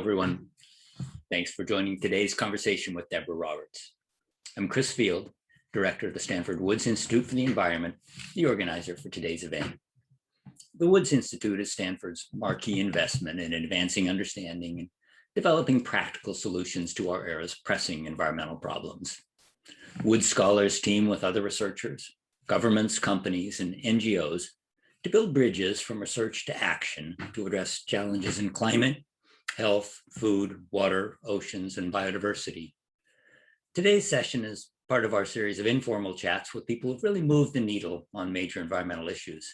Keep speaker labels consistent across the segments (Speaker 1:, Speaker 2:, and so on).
Speaker 1: everyone. Thanks for joining today's conversation with Debra Roberts. I'm Chris Field, Director of the Stanford Woods Institute for the Environment, the organizer for today's event. The Woods Institute is Stanford's marquee investment in advancing understanding and developing practical solutions to our era's pressing environmental problems. Woods scholars team with other researchers, governments, companies, and NGOs to build bridges from research to action to address challenges in climate, health, food, water, oceans, and biodiversity. Today's session is part of our series of informal chats with people who've really moved the needle on major environmental issues.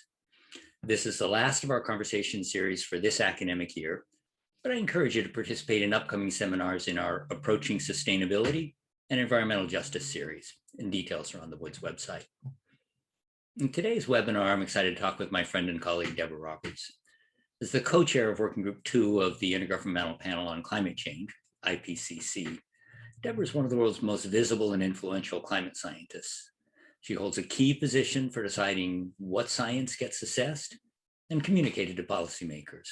Speaker 1: This is the last of our conversation series for this academic year, but I encourage you to participate in upcoming seminars in our Approaching Sustainability and Environmental Justice series, and details are on the Woods website. In today's webinar, I'm excited to talk with my friend and colleague, Debra Roberts. As the co-chair of Working Group 2 of the Intergovernmental Panel on Climate Change, IPCC, Debra is one of the world's most visible and influential climate scientists. She holds a key position for deciding what science gets assessed and communicated to policymakers.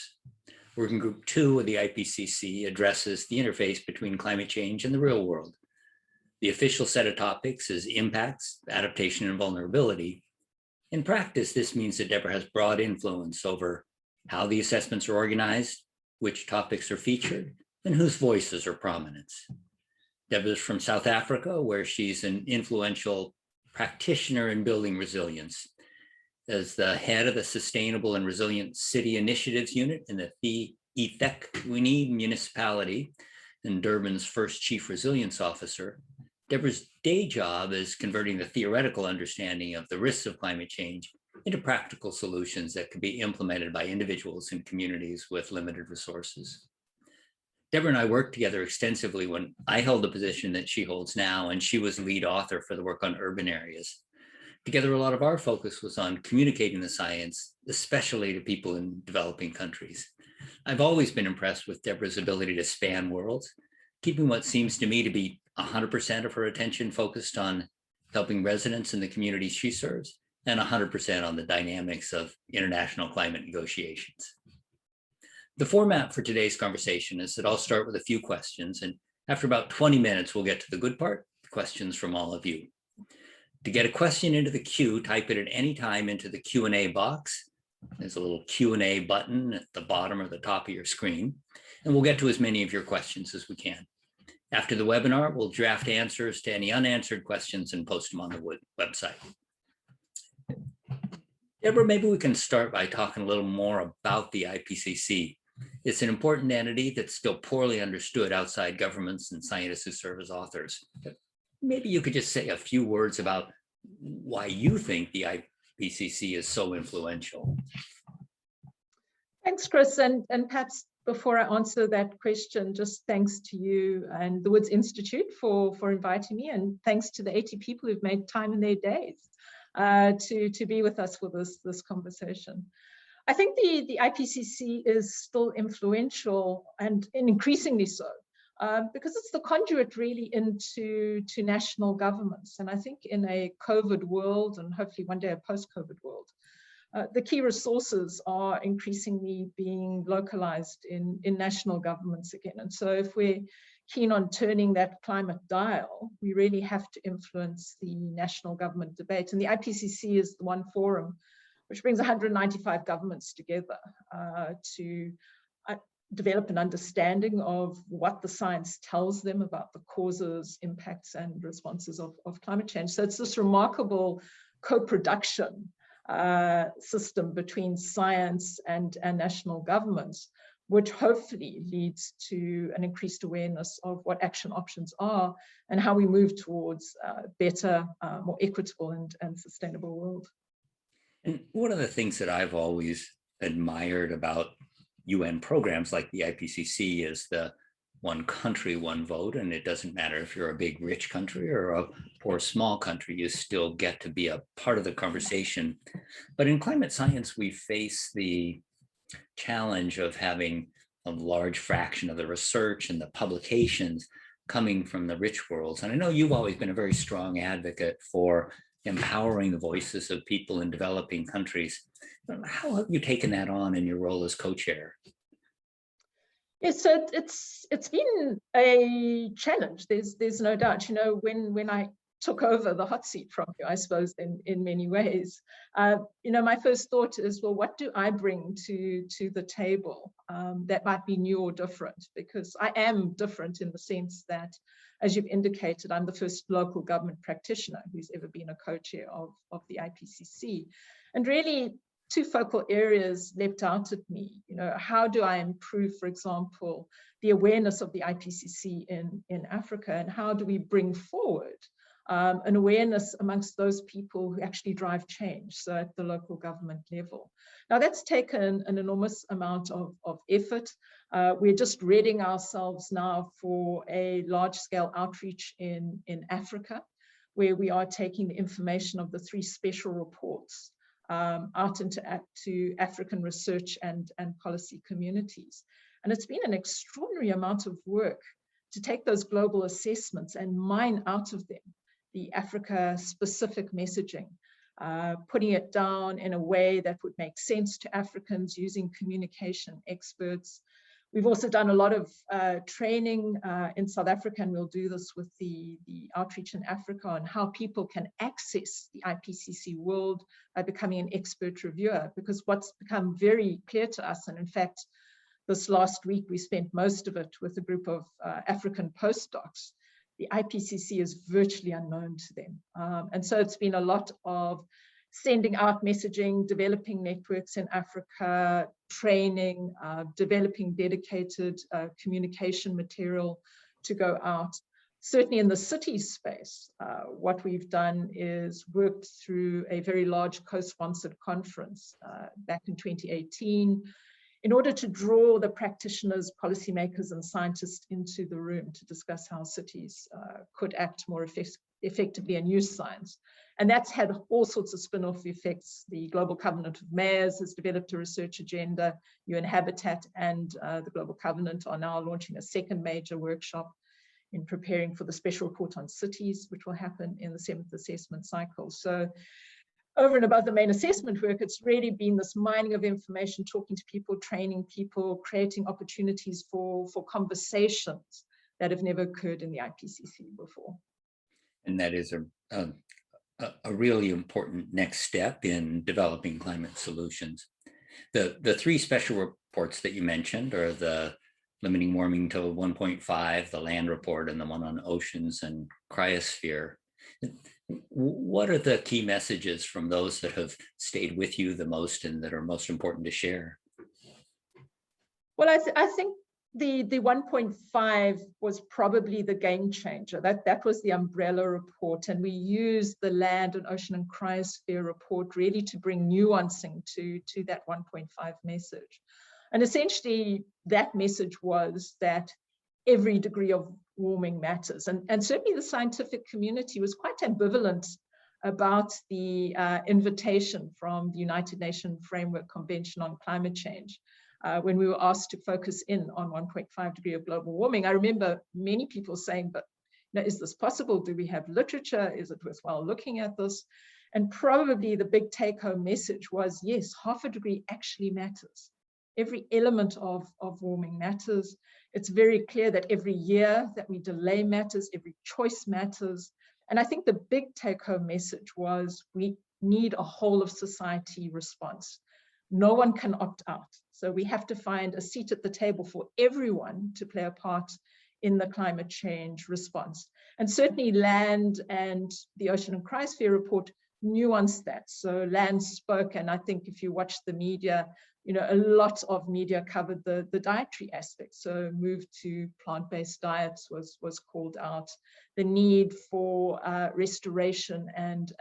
Speaker 1: Working Group 2 of the IPCC addresses the interface between climate change and the real world. The official set of topics is impacts, adaptation, and vulnerability. In practice, this means that Debra has broad influence over how the assessments are organized, which topics are featured, and whose voices are prominent. Debra is from South Africa, where she's an influential practitioner in building resilience. As the head of the Sustainable and Resilient City Initiatives Unit in the eThekwini Municipality and Durban's first Chief Resilience Officer, Debra's day job is converting the theoretical understanding of the risks of climate change into practical solutions that could be implemented by individuals and communities with limited resources. Debra and I worked together extensively when I held the position that she holds now, and she was lead author for the work on urban areas. Together, a lot of our focus was on communicating the science, especially to people in developing countries. I've always been impressed with Debra's ability to span worlds, keeping what seems to me to be 100% of her attention focused on helping residents in the communities she serves, and 100% on the dynamics of international climate negotiations. The format for today's conversation is that I'll start with a few questions, and after about 20 minutes, we'll get to the good part, questions from all of you. To get a question into the queue, type it at any time into the Q&A box. There's a little Q&A button at the bottom or the top of your screen, and we'll get to as many of your questions as we can. After the webinar, we'll draft answers to any unanswered questions and post them on the website. Debra, maybe we can start by talking a little more about the IPCC. It's an important entity that's still poorly understood outside governments and scientists who serve as authors. Maybe you could just say a few words about why you think the IPCC is so influential.
Speaker 2: Thanks, Chris. And perhaps before I answer that question, just thanks to you and the Woods Institute for inviting me, and thanks to the 80 people who've made time in their days to be with us for this conversation. I think the IPCC is still influential and increasingly so because it's the conduit really into national governments. And I think in a COVID world, and hopefully one day a post-COVID world, the key resources are increasingly being localized in national governments again. And so if we're keen on turning that climate dial, we really have to influence the national government debate. And the IPCC is the one forum which brings 195 governments together to develop an understanding of what the science tells them about the causes, impacts, and responses of climate change. So it's this remarkable co-production system between science and national governments, which hopefully leads to an increased awareness of what action options are and how we move towards a better, more equitable and sustainable world.
Speaker 1: And one of the things that I've always admired about UN programs like the IPCC is the one country, one vote, and it doesn't matter if you're a big, rich country or a poor, small country, you still get to be a part of the conversation. But in climate science, we face the challenge of having a large fraction of the research and the publications coming from the rich worlds. And I know you've always been a very strong advocate for empowering the voices of people in developing countries. How have you taken that on in your role as co-chair?
Speaker 2: Yes, so it's been a challenge. There's no doubt. You know, when I took over the hot seat from you, I suppose in many ways, you know, my first thought is, well, what do I bring to the table that might be new or different? Because I am different in the sense that, as you've indicated, I'm the first local government practitioner who's ever been a co-chair of the IPCC, and really, two focal areas leapt out at me. You know, how do I improve, for example, the awareness of the IPCC in Africa, and how do we bring forward an awareness amongst those people who actually drive change, so at the local government level. Now, that's taken an enormous amount of effort. We're just readying ourselves now for a large-scale outreach in Africa, where we are taking the information of the 3 special reports out to African research and policy communities. And it's been an extraordinary amount of work to take those global assessments and mine out of them the Africa-specific messaging, putting it down in a way that would make sense to Africans using communication experts. We've also done a lot of training in South Africa, and we'll do this with the outreach in Africa on how people can access the IPCC world by becoming an expert reviewer. Because what's become very clear to us, and in fact, this last week we spent most of it with a group of African postdocs, the IPCC is virtually unknown to them. And so it's been a lot of sending out messaging, developing networks in Africa, training, developing dedicated communication material to go out. Certainly in the city space, what we've done is worked through a very large co-sponsored conference back in 2018 in order to draw the practitioners, policymakers, and scientists into the room to discuss how cities could act more effectively and use science. And that's had all sorts of spin-off effects. The Global Covenant of Mayors has developed a research agenda. UN Habitat and the Global Covenant are now launching a second major workshop in preparing for the special report on cities, which will happen in the 7th assessment cycle. So over and above the main assessment work, it's really been this mining of information, talking to people, training people, creating opportunities for conversations that have never occurred in the IPCC before.
Speaker 1: And that is a really important next step in developing climate solutions. The 3 special reports that you mentioned are the limiting warming to 1.5, the land report, and the one on oceans and cryosphere. What are the key messages from those that have stayed with you the most and that are most important to share?
Speaker 2: Well, I think the 1.5 was probably the game changer. That was the umbrella report, and we used the land and ocean and cryosphere report really to bring nuancing to that 1.5 message. And essentially, that message was that every degree of warming matters. And certainly the scientific community was quite ambivalent about the invitation from the United Nations Framework Convention on Climate Change. When we were asked to focus in on 1.5 degree of global warming, I remember many people saying, but you know, is this possible? Do we have literature? Is it worthwhile looking at this? And probably the big take-home message was, yes, half a degree actually matters. Every element of warming matters. It's very clear that every year that we delay matters, every choice matters. And I think the big take-home message was we need a whole of society response. No one can opt out. So we have to find a seat at the table for everyone to play a part in the climate change response. And certainly land and the Ocean and Cryosphere report nuanced that. So land spoke, and I think if you watch the media, you know, a lot of media covered the dietary aspects. So move to plant-based diets was called out. The need for restoration and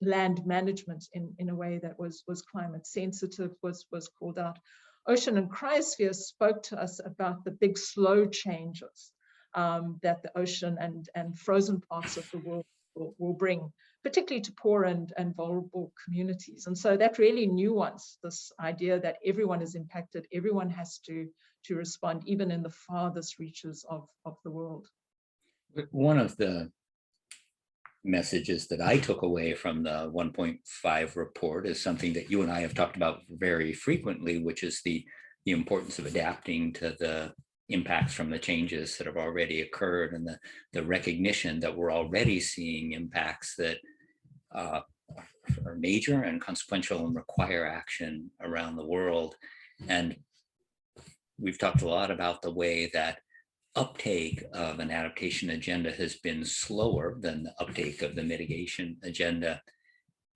Speaker 2: land management in a way that was climate sensitive was called out. Ocean and Cryosphere spoke to us about the big slow changes that the ocean and frozen parts of the world will bring, particularly to poor and vulnerable communities. And so that really nuanced this idea that everyone is impacted, everyone has to respond, even in the farthest reaches of the world.
Speaker 1: One of the messages that I took away from the 1.5 report is something that you and I have talked about very frequently, which is the importance of adapting to the impacts from the changes that have already occurred, and the recognition that we're already seeing impacts that are major and consequential and require action around the world. And we've talked a lot about the way that uptake of an adaptation agenda has been slower than the uptake of the mitigation agenda.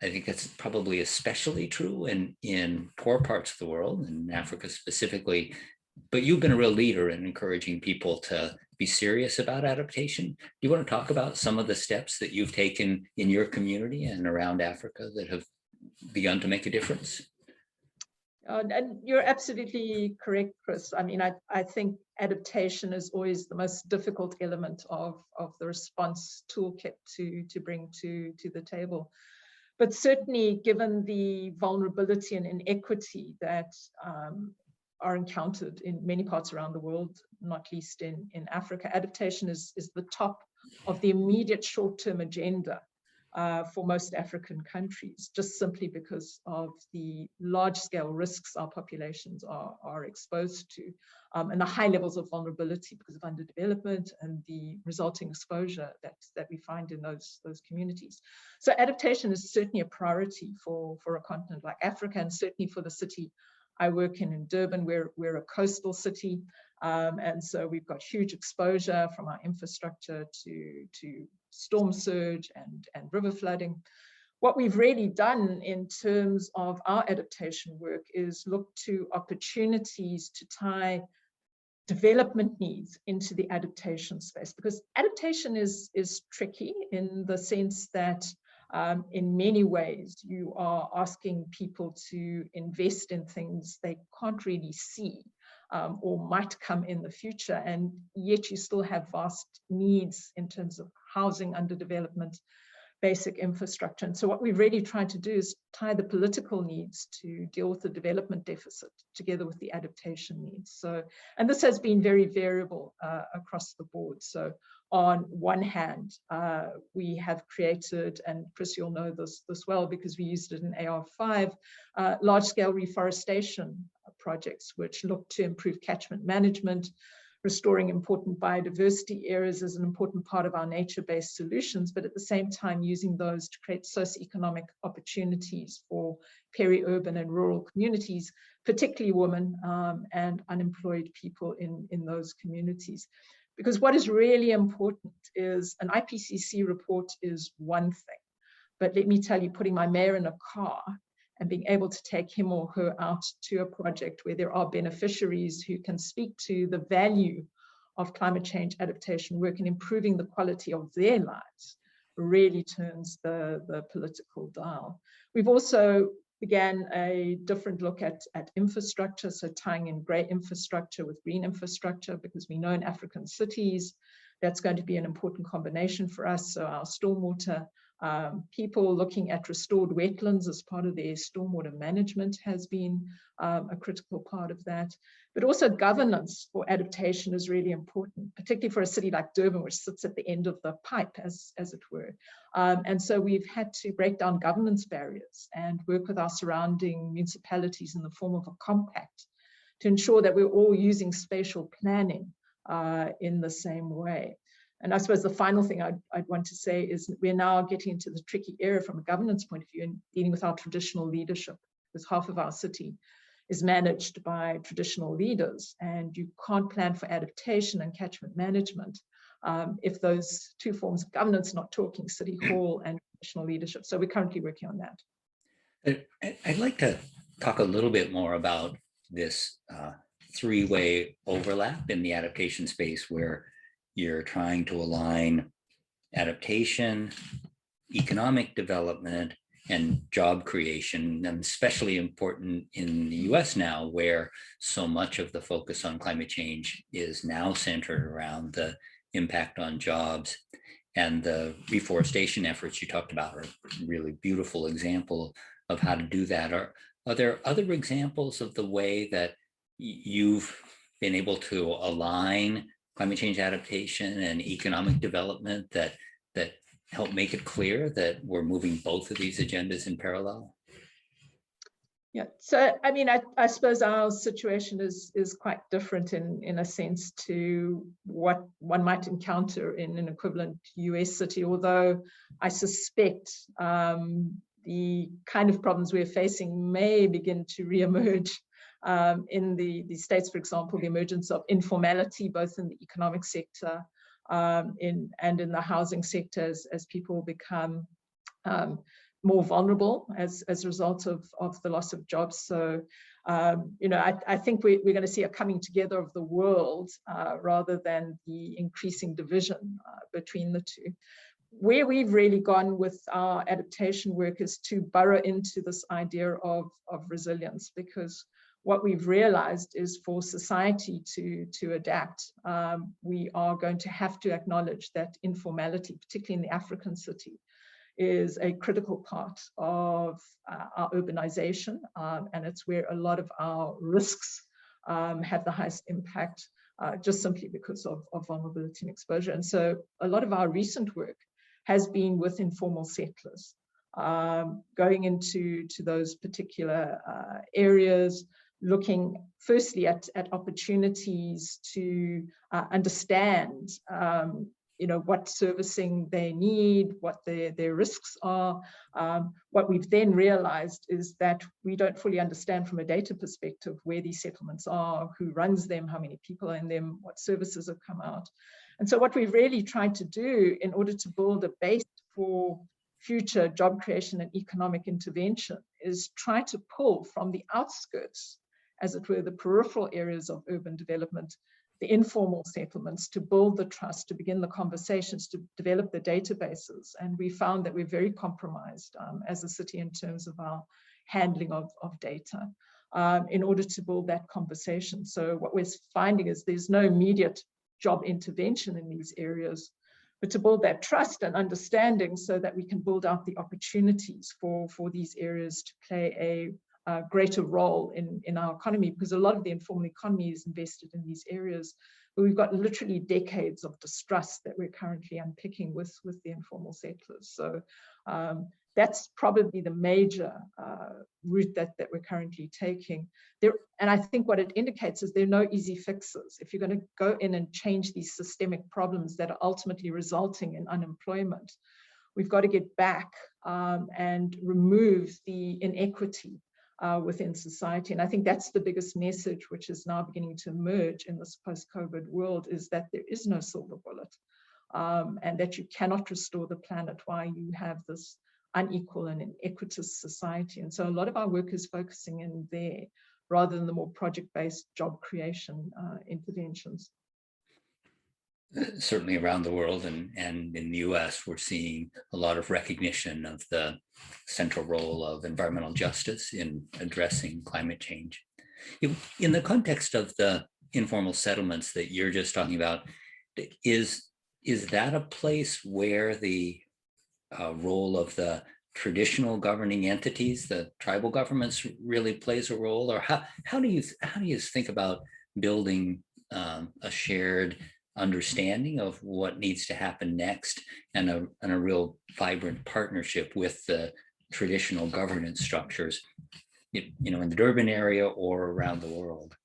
Speaker 1: I think that's probably especially true in poor parts of the world, in Africa specifically. But you've been a real leader in encouraging people to be serious about adaptation. Do you want to talk about some of the steps that you've taken in your community and around Africa that have begun to make a difference?
Speaker 2: And you're absolutely correct, Chris. I mean, I think adaptation is always the most difficult element of the response toolkit to bring to the table. But certainly, given the vulnerability and inequity that are encountered in many parts around the world, not least in Africa, adaptation is the top of the immediate short-term agenda for most African countries, just simply because of the large-scale risks our populations are exposed to, and the high levels of vulnerability because of underdevelopment and the resulting exposure that we find in those communities. So adaptation is certainly a priority for a continent like Africa, and certainly for the city I work in Durban. We're a coastal city, and so we've got huge exposure from our infrastructure to storm surge and river flooding. What we've really done in terms of our adaptation work is look to opportunities to tie development needs into the adaptation space, because adaptation is tricky in the sense that in many ways you are asking people to invest in things they can't really see or might come in the future, and yet you still have vast needs in terms of housing underdevelopment, basic infrastructure. And so what we've really tried to do is tie the political needs to deal with the development deficit together with the adaptation needs. So, and this has been very variable across the board. So on one hand, we have created, and Chris, you'll know this well because we used it in AR5, large-scale reforestation projects, which look to improve catchment management. Restoring important biodiversity areas is an important part of our nature-based solutions, but at the same time using those to create socioeconomic opportunities for peri-urban and rural communities, particularly women and unemployed people in those communities. Because what is really important is an IPCC report is one thing, but let me tell you, putting my mayor in a car and being able to take him or her out to a project where there are beneficiaries who can speak to the value of climate change adaptation work and improving the quality of their lives really turns the political dial. We've also began a different look at infrastructure, so tying in grey infrastructure with green infrastructure, because we know in African cities that's going to be an important combination for us. So our stormwater people looking at restored wetlands as part of their stormwater management has been a critical part of that. But also governance for adaptation is really important, particularly for a city like Durban, which sits at the end of the pipe, as it were. And so we've had to break down governance barriers and work with our surrounding municipalities in the form of a compact to ensure that we're all using spatial planning in the same way. And I suppose the final thing I'd want to say is that we're now getting into the tricky area from a governance point of view and dealing with our traditional leadership, because half of our city is managed by traditional leaders, and you can't plan for adaptation and catchment management if those two forms of governance are not talking, city hall and traditional leadership. So we're currently working on that.
Speaker 1: I'd like to talk a little bit more about this three-way overlap in the adaptation space, where you're trying to align adaptation, economic development, and job creation, and especially important in the US now, where so much of the focus on climate change is now centered around the impact on jobs. And the reforestation efforts you talked about are a really beautiful example of how to do that. Are there other examples of the way that you've been able to align climate change adaptation and economic development that help make it clear that we're moving both of these agendas in parallel?
Speaker 2: Yeah, so I mean, I suppose our situation is quite different in a sense to what one might encounter in an equivalent US city, although I suspect the kind of problems we're facing may begin to reemerge in the States, for example, the emergence of informality, both in the economic sector and in the housing sector as people become more vulnerable as a result of the loss of jobs. So, you know, I think we're going to see a coming together of the world rather than the increasing division between the two. Where we've really gone with our adaptation work is to burrow into this idea of resilience, because what we've realized is for society to adapt, we are going to have to acknowledge that informality, particularly in the African city, is a critical part of our urbanization, and it's where a lot of our risks have the highest impact, just simply because of vulnerability and exposure. And so a lot of our recent work has been with informal settlers, going into those particular areas, looking firstly at opportunities to understand you know, what servicing they need, what their risks are. What we've then realized is that we don't fully understand from a data perspective where these settlements are, who runs them, how many people are in them, what services have come out. And so what we've really tried to do in order to build a base for future job creation and economic intervention is try to pull from the outskirts, as it were, the peripheral areas of urban development, the informal settlements, to build the trust, to begin the conversations, to develop the databases. And we found that we're very compromised as a city in terms of our handling of data in order to build that conversation. So what we're finding is there's no immediate job intervention in these areas, but to build that trust and understanding so that we can build out the opportunities for these areas to play a greater role in our economy, because a lot of the informal economy is invested in these areas, but we've got literally decades of distrust that we're currently unpicking with the informal settlers. So that's probably the major route that we're currently taking there. And I think what it indicates is there are no easy fixes. If you're going to go in and change these systemic problems that are ultimately resulting in unemployment, we've got to get back and remove the inequity within society. And I think that's the biggest message which is now beginning to emerge in this post-COVID world, is that there is no silver bullet, and that you cannot restore the planet while you have this unequal and inequitous society. And so a lot of our work is focusing in there rather than the more project-based job creation interventions.
Speaker 1: Certainly around the world and in the US, we're seeing a lot of recognition of the central role of environmental justice in addressing climate change. In the context of the informal settlements that you're just talking about, is that a place where the role of the traditional governing entities, the tribal governments, really plays a role? Or how do you think about building a shared understanding of what needs to happen next, and a real vibrant partnership with the traditional governance structures, you know, in the Durban area or around the world?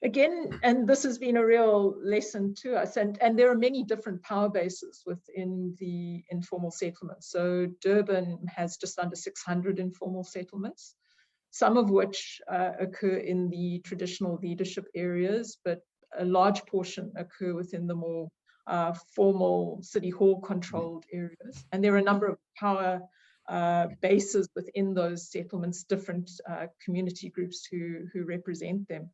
Speaker 2: Again, and this has been a real lesson to us, and there are many different power bases within the informal settlements. So Durban has just under 600 informal settlements, some of which occur in the traditional leadership areas, but a large portion occur within the more formal city hall controlled areas. And there are a number of power bases within those settlements, different community groups who represent them.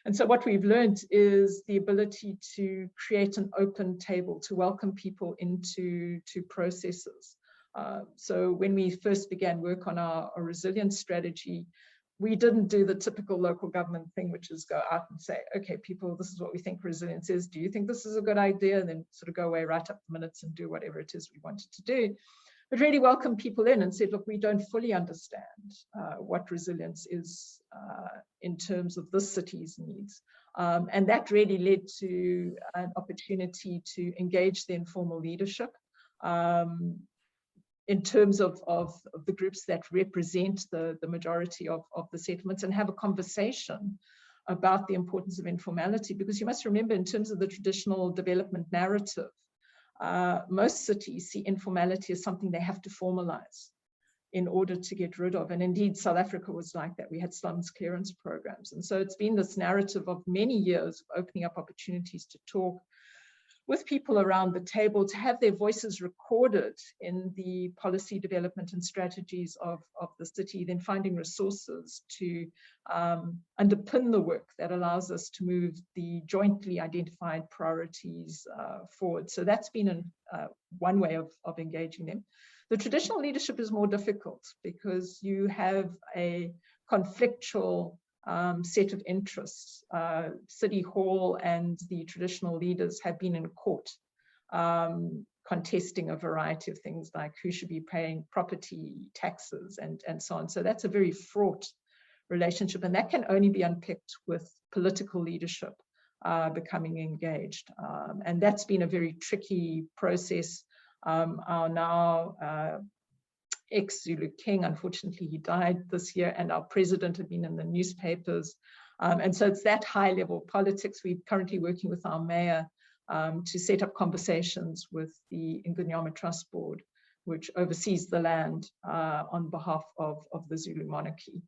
Speaker 2: And so what we've learned is the ability to create an open table, to welcome people into processes. So when we first began work on our resilience strategy, we didn't do the typical local government thing, which is go out and say, okay, people, this is what we think resilience is. Do you think this is a good idea? And then sort of go away, write up the minutes and do whatever it is we wanted to do. But really welcome people in and said, look, we don't fully understand what resilience is in terms of this city's needs. And that really led to an opportunity to engage the informal leadership, in terms of the groups that represent the majority of the settlements, and have a conversation about the importance of informality. Because you must remember, in terms of the traditional development narrative, most cities see informality as something they have to formalize in order to get rid of. And indeed, South Africa was like that. We had slums clearance programs. And so it's been this narrative of many years of opening up opportunities to talk with people around the table, to have their voices recorded in the policy development and strategies of the city, then finding resources to underpin the work that allows us to move the jointly identified priorities forward. So that's been one way of engaging them. The traditional leadership is more difficult because you have a conflictual set of interests. City Hall and the traditional leaders have been in court contesting a variety of things, like who should be paying property taxes and so on. So that's a very fraught relationship, and that can only be unpicked with political leadership becoming engaged. And that's been a very tricky process. Our now ex-Zulu King, unfortunately he died this year, and our president had been in the newspapers. And so it's that high level politics. We're currently working with our mayor to set up conversations with the Ingonyama Trust Board, which oversees the land on behalf of the Zulu monarchy,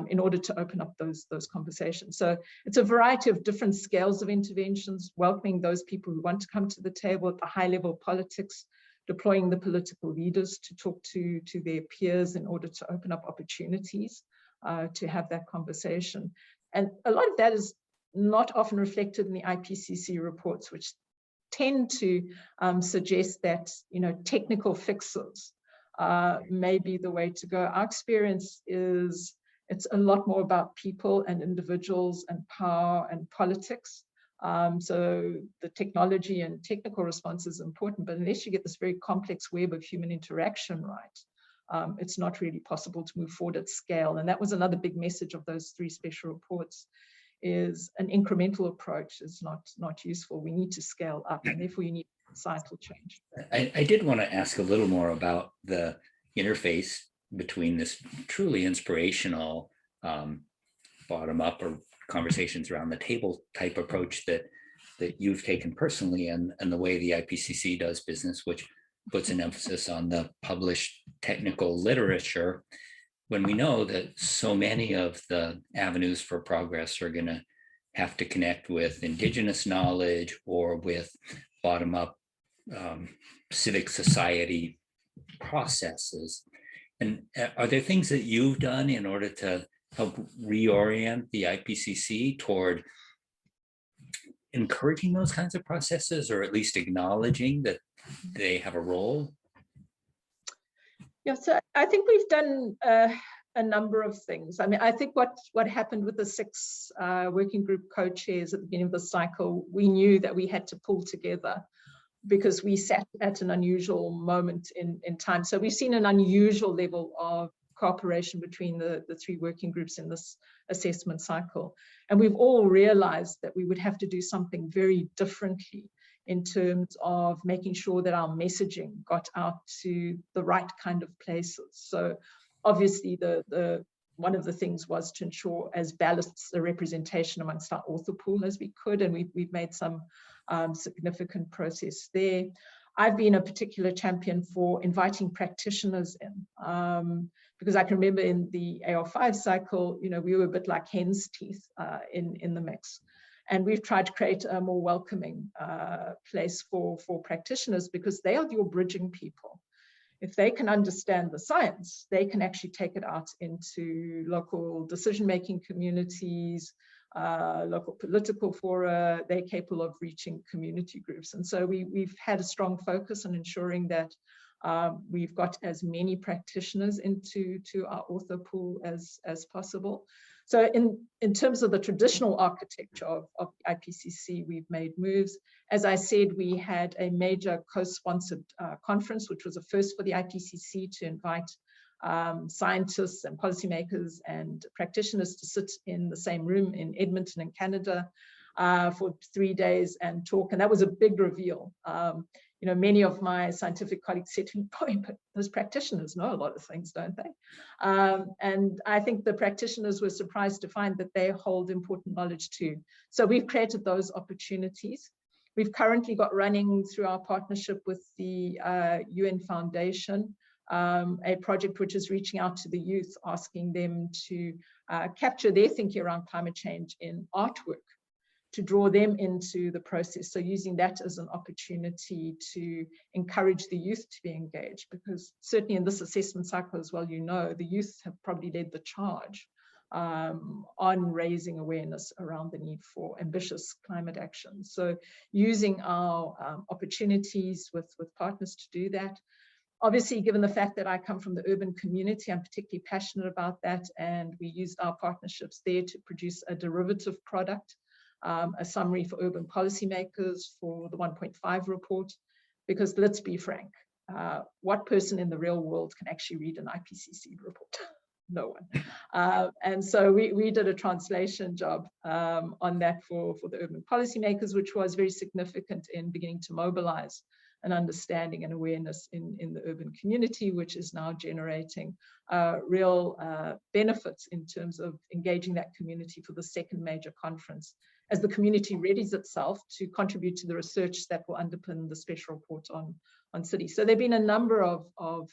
Speaker 2: in order to open up those conversations. So it's a variety of different scales of interventions, welcoming those people who want to come to the table at the high level politics, deploying the political leaders to talk to their peers in order to open up opportunities to have that conversation. And a lot of that is not often reflected in the IPCC reports, which tend to suggest that, you know, technical fixes may be the way to go. Our experience is it's a lot more about people and individuals and power and politics. So the technology and technical response is important, but unless you get this very complex web of human interaction right, it's not really possible to move forward at scale. And that was another big message of those 3 special reports, is an incremental approach is not useful. We need to scale up, and therefore you need societal change.
Speaker 1: I did want to ask a little more about the interface between this truly inspirational bottom-up or conversations around the table type approach that you've taken personally, and the way the IPCC does business, which puts an emphasis on the published technical literature, when we know that so many of the avenues for progress are going to have to connect with indigenous knowledge or with bottom-up civic society processes. And are there things that you've done in order to help reorient the IPCC toward encouraging those kinds of processes, or at least acknowledging that they have a role?
Speaker 2: Yeah, so I think we've done a number of things. I mean, I think what happened with the 6 working group co-chairs at the beginning of the cycle, we knew that we had to pull together because we sat at an unusual moment in time. So we've seen an unusual level of cooperation between the 3 working groups in this assessment cycle. And we've all realized that we would have to do something very differently in terms of making sure that our messaging got out to the right kind of places. So obviously one of the things was to ensure as balanced a representation amongst our author pool as we could, and we've made some significant progress there. I've been a particular champion for inviting practitioners in, because I can remember in the AR5 cycle, you know, we were a bit like hen's teeth in the mix. And we've tried to create a more welcoming place for practitioners, because they are your bridging people. If they can understand the science, they can actually take it out into local decision-making communities, local political fora. They're capable of reaching community groups. And so we've had a strong focus on ensuring that we've got as many practitioners into our author pool as possible. So in terms of the traditional architecture of IPCC, we've made moves. As I said, we had a major co-sponsored conference, which was a first for the IPCC, to invite scientists and policymakers and practitioners to sit in the same room in Edmonton in Canada. for 3 days and talk. And that was a big reveal. You know, many of my scientific colleagues said to me, boy, but those practitioners know a lot of things, don't they? And I think the practitioners were surprised to find that they hold important knowledge too. So we've created those opportunities. We've currently got running through our partnership with the UN Foundation, a project which is reaching out to the youth, asking them to capture their thinking around climate change in artwork, to draw them into the process. So using that as an opportunity to encourage the youth to be engaged, because certainly in this assessment cycle as well, you know, the youth have probably led the charge on raising awareness around the need for ambitious climate action. So using our opportunities with partners to do that. Obviously, given the fact that I come from the urban community, I'm particularly passionate about that, and we used our partnerships there to produce a derivative product, a summary for urban policymakers for the 1.5 report, because let's be frank, what person in the real world can actually read an IPCC report? No one. And so we did a translation job on that for the urban policymakers, which was very significant in beginning to mobilize an understanding and awareness in the urban community, which is now generating real benefits in terms of engaging that community for the second major conference, as the community readies itself to contribute to the research that will underpin the special report on cities. So there have been a number of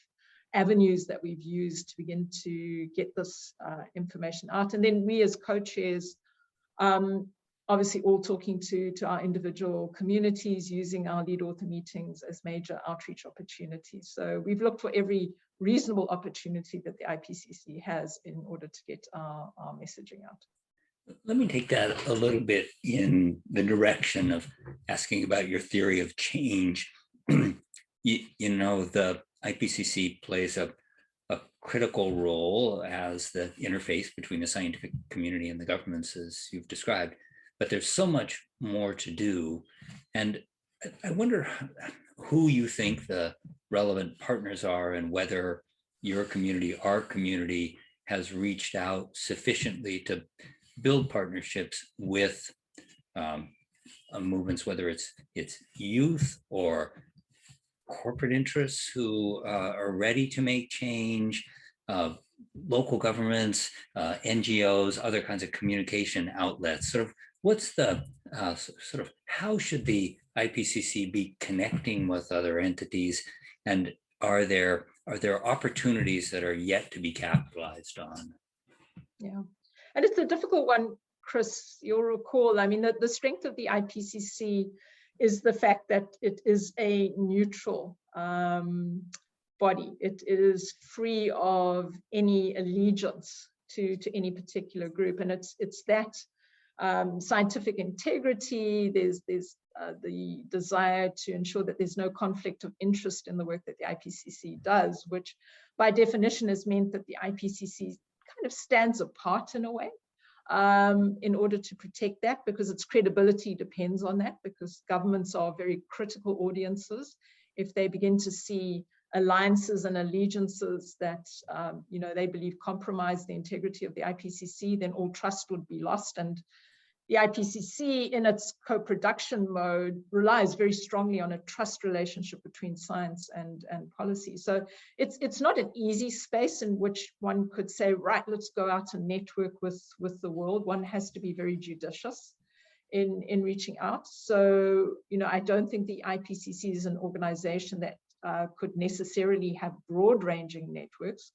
Speaker 2: avenues that we've used to begin to get this information out. And then we as co-chairs, obviously all talking to our individual communities, using our lead author meetings as major outreach opportunities. So we've looked for every reasonable opportunity that the IPCC has in order to get our messaging out.
Speaker 1: Let me take that a little bit in the direction of asking about your theory of change. You know, the IPCC plays a critical role as the interface between the scientific community and the governments, as you've described, but there's so much more to do. And I wonder who you think the relevant partners are, and whether your community, our community, has reached out sufficiently to build partnerships with movements, whether it's youth or corporate interests who are ready to make change, local governments, NGOs, other kinds of communication outlets. Sort of, what's the sort of, how should the IPCC be connecting with other entities, and are there opportunities that are yet to be capitalized on? Yeah.
Speaker 2: And it's a difficult one, Chris. You'll recall, I mean, the strength of the IPCC is the fact that it is a neutral body. It is free of any allegiance to any particular group. And it's that scientific integrity, there's the desire to ensure that there's no conflict of interest in the work that the IPCC does, which by definition has meant that the IPCC kind of stands apart in a way, in order to protect that, because its credibility depends on that, because governments are very critical audiences. If they begin to see alliances and allegiances that you know, they believe compromise the integrity of the IPCC, then all trust would be lost. And the IPCC, in its co-production mode, relies very strongly on a trust relationship between science and policy. So it's not an easy space in which one could say, right, let's go out and network with the world. One has to be very judicious in reaching out. So, you know, I don't think the IPCC is an organization that could necessarily have broad-ranging networks.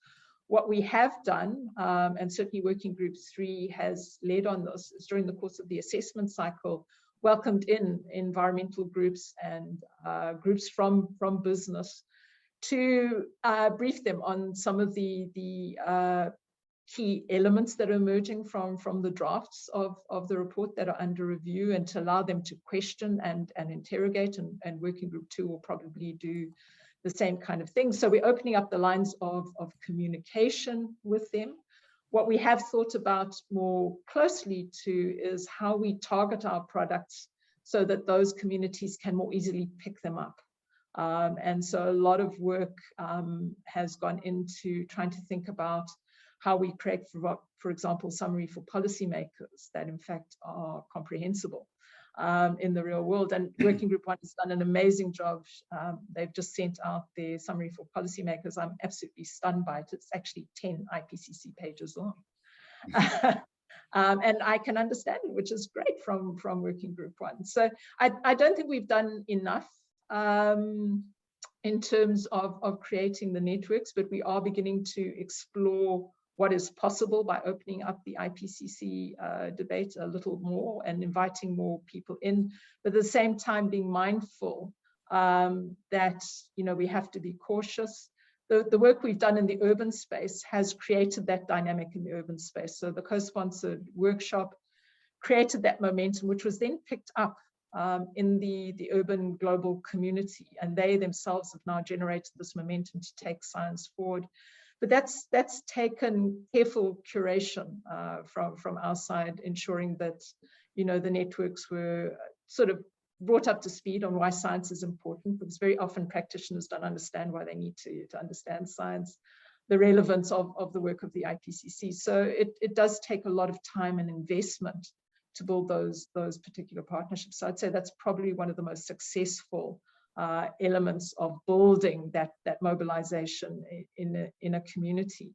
Speaker 2: What we have done, and certainly Working Group 3 has led on this, is during the course of the assessment cycle, welcomed in environmental groups and groups from business to brief them on some of the key elements that are emerging from the drafts of the report that are under review, and to allow them to question and interrogate, and Working Group 2 will probably do the same kind of thing. So we're opening up the lines of communication with them. What we have thought about more closely too is how we target our products so that those communities can more easily pick them up. And so a lot of work has gone into trying to think about how we create, for example, summary for policymakers that in fact are comprehensible. in the real world. And Working Group 1 has done an amazing job. They've just sent out their summary for policymakers. I'm absolutely stunned by it. It's actually 10 IPCC pages long. And I can understand it, which is great from Working Group 1. So I don't think we've done enough in terms of creating the networks, but we are beginning to explore what is possible by opening up the IPCC debate a little more and inviting more people in, but at the same time being mindful that we have to be cautious. The work we've done in the urban space has created that dynamic in the urban space. So the co-sponsored workshop created that momentum, which was then picked up in the urban global community, and they themselves have now generated this momentum to take science forward. But that's taken careful curation from our side, ensuring that the networks were sort of brought up to speed on why science is important, because very often practitioners don't understand why they need to understand science, the relevance of the work of the IPCC. So it does take a lot of time and investment to build those particular partnerships. So I'd say that's probably one of the most successful elements of building that mobilization in a community.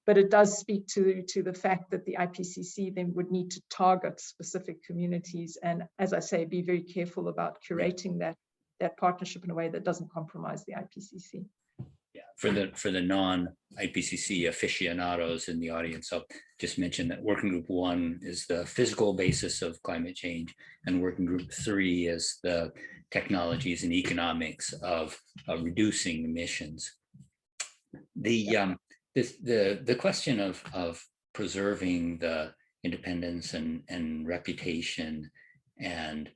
Speaker 2: But it does speak to the fact that the IPCC then would need to target specific communities, and, as I say, be very careful about curating that partnership in a way that doesn't compromise the IPCC.
Speaker 1: Yeah, for the non-IPCC aficionados in the audience, I'll just mention that Working Group 1 is the physical basis of climate change, and Working Group 3 is the technologies and economics of reducing emissions. The question of preserving the independence and reputation and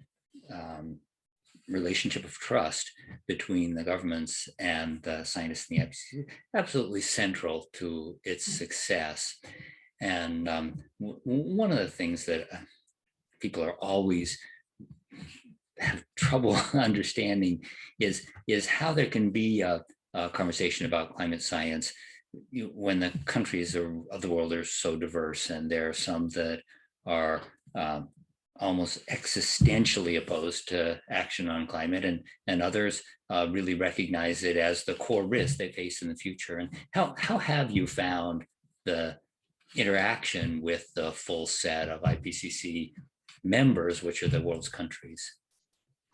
Speaker 1: relationship of trust between the governments and the scientists in the IPCC, absolutely central to its success. And one of the things that people are always have trouble understanding is how there can be a conversation about climate science when the countries of the world are so diverse, and there are some that are almost existentially opposed to action on climate, and others really recognize it as the core risk they face in the future. And how have you found the interaction with the full set of IPCC members, which are the world's countries?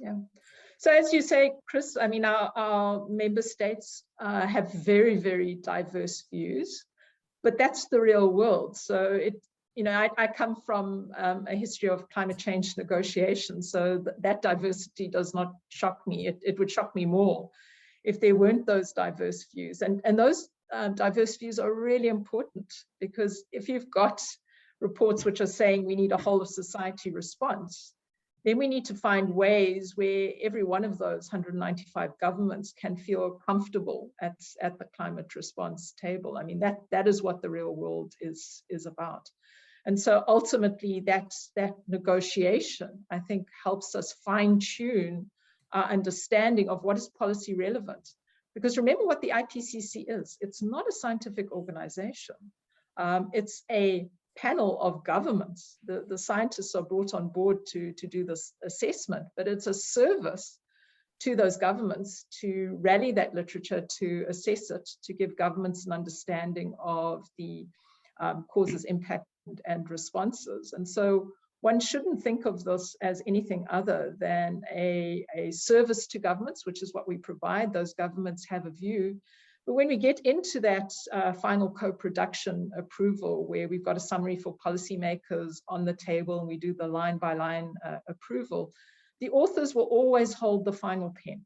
Speaker 2: Yeah. So as you say, Chris, I mean, our member states have very, very diverse views, but that's the real world. So I come from a history of climate change negotiations, so that diversity does not shock me. It would shock me more if there weren't those diverse views. And those diverse views are really important, because if you've got reports which are saying we need a whole of society response, then we need to find ways where every one of those 195 governments can feel comfortable at the climate response table. I mean, that is what the real world is about. And so ultimately that negotiation, I think, helps us fine-tune our understanding of what is policy relevant. Because remember what the IPCC is. It's not a scientific organization. It's a panel of governments. The scientists are brought on board to do this assessment, but it's a service to those governments to rally that literature, to assess it, to give governments an understanding of the causes, impact, and responses. And so one shouldn't think of this as anything other than a service to governments, which is what we provide. Those governments have a view. But when we get into that final co-production approval, where we've got a summary for policymakers on the table and we do the line-by-line approval, the authors will always hold the final pen.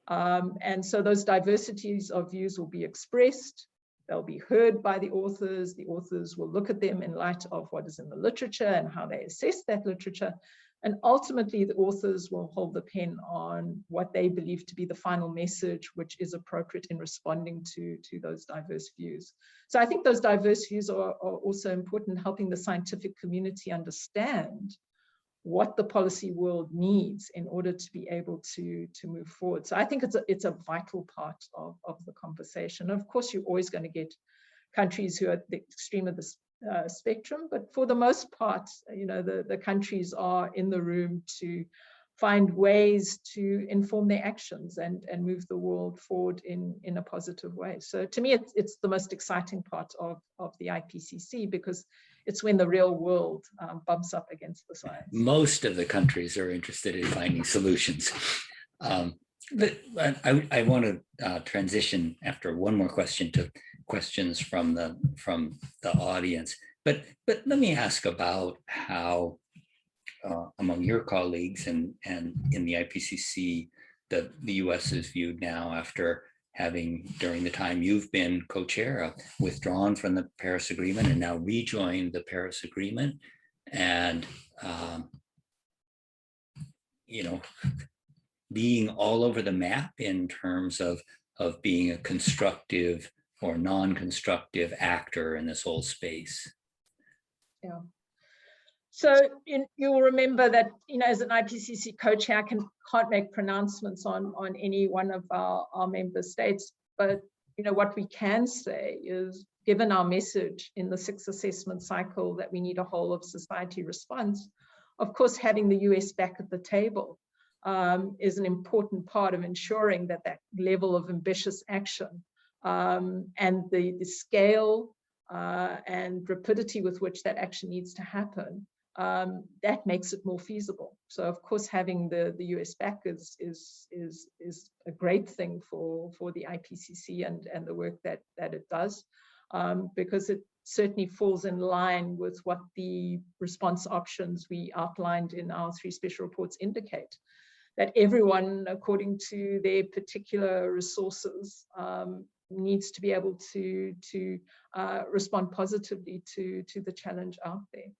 Speaker 2: And so those diversities of views will be expressed. They'll be heard by the authors. The authors will look at them in light of what is in the literature and how they assess that literature. And ultimately, the authors will hold the pen on what they believe to be the final message, which is appropriate in responding to those diverse views. So I think those diverse views are also important in helping the scientific community understand what the policy world needs in order to be able to move forward. So I think it's a vital part of the conversation. Of course, you're always going to get countries who are at the extreme of the spectrum, but for the most part, the countries are in the room to find ways to inform their actions and move the world forward in a positive way. So to me, it's the most exciting part of the IPCC, because it's when the real world bumps up against the science.
Speaker 1: Most of the countries are interested in finding solutions. But I want to transition after one more question to questions from the audience. But let me ask about how among your colleagues and in the IPCC, the US is viewed now, after having, during the time you've been co-chair, withdrawn from the Paris Agreement and now rejoined the Paris Agreement, and being all over the map in terms of being a constructive or non-constructive actor in this whole space.
Speaker 2: Yeah. So you'll remember that, as an IPCC co-chair, I can't make pronouncements on any one of our member states. But, what we can say is, given our message in the 6th assessment cycle that we need a whole of society response, of course, having the US back at the table is an important part of ensuring that level of ambitious action and the scale and rapidity with which that action needs to happen, that makes it more feasible. So of course, having the US back is a great thing for the IPCC and the work that it does, because it certainly falls in line with what the response options we outlined in our 3 special reports indicate, that everyone, according to their particular resources, needs to be able to respond positively to the challenge out there.